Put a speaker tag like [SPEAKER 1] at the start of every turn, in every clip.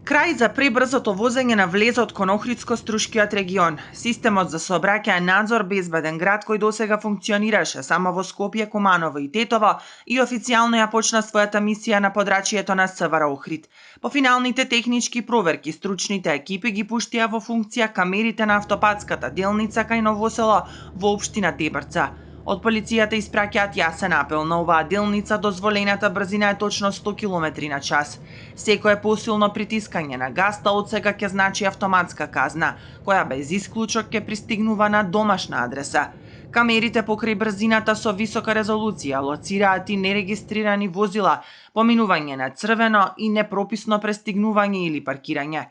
[SPEAKER 1] Крај за пребрзото возење на влезот кон Охридско-Струшкиот регион. Системот за сообраќаен надзор Безбеден град, кој досега функционираше само во Скопје, Куманово и Тетово, и официјално ја почна својата мисија на подрачјето на СВР Охрид. По финалните технички проверки, стручните екипи ги пуштија во функција камерите на автопатската делница кај Новосело во општина Дебрца. Од полицијата испраќаат јасен апел на оваа делница, дозволената брзина е точно 100 км/ч. Секое посилно притискање на гаста од сега ќе значи автоматска казна, која без исклучок ќе пристигнува на домашна адреса. Камерите покрај брзината со висока резолуција лоцираат и нерегистрирани возила, поминување на црвено и непрописно пристигнување или паркирање.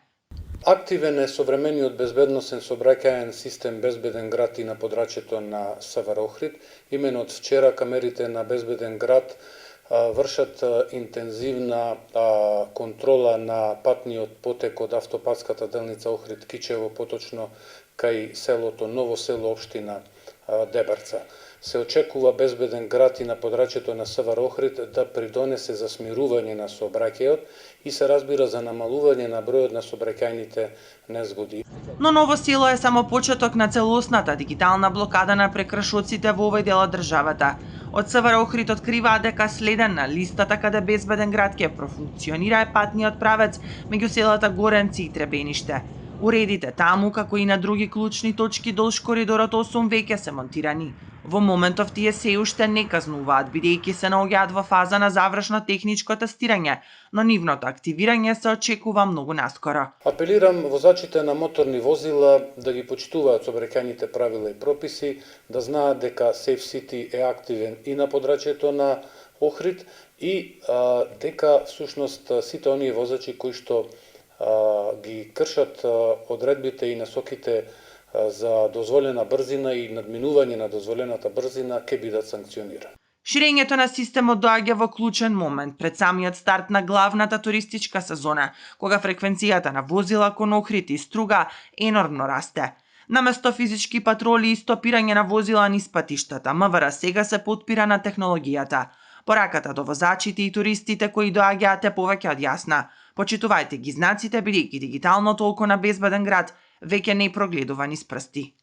[SPEAKER 2] Активен е современиот безбедносен сообраќаен систем Безбеден град и на подрачјето на СВР Охрид. Имено од вчера камерите на Безбеден град вршат интензивна контрола на патниот потек од автопатската делница Охрид Кичево, поточно кај селото Ново село, општина Дебрца. Се очекува Безбеден град и на подрачјето на СВР Охрид да придонесе за смирување на сообраќајот и се разбира за намалување на бројот на сообраќајните незгоди.
[SPEAKER 1] Но Ново село е само почеток на целосната дигитална блокада на прекршоците во овој дел од државата. Од СВР Охрид откриваат дека следен на листата каде Безбеден град ќе профункционира е патниот правец меѓу селата Горенци и Требениште. Уредите таму, како и на други клучни точки долж коридорот 8 веќе се монтирани. Во моментов тие се уште не казнуваат, бидејќи се наоѓаат во фаза на завршно техничко тестирање, но нивното активирање се очекува многу наскоро.
[SPEAKER 2] Апелирам возачите на моторни возила да ги почитуваат сообраќајните правила и прописи, да знаат дека Safe City е активен и на подрачјето на Охрид и дека всушност сите оние возачи кои што ги кршат одредбите и насоките за дозволена брзина и надминување на дозволената брзина ќе бидат санкционирани.
[SPEAKER 1] Ширењето на системот доаѓа во клучен момент пред самиот старт на главната туристичка сезона, кога фреквенцијата на возила кон Охрид и Струга енормно расте. Наместо физички патроли и стопирање на возила низ патиштата, МВР сега се потпира на технологијата. Пораката до возачите и туристите кои доаѓаат е повеќе од јасна. Почитувајте ги знаците, бидејќи дигиталното око на Безбеден град веќе не прогледува низ прсти.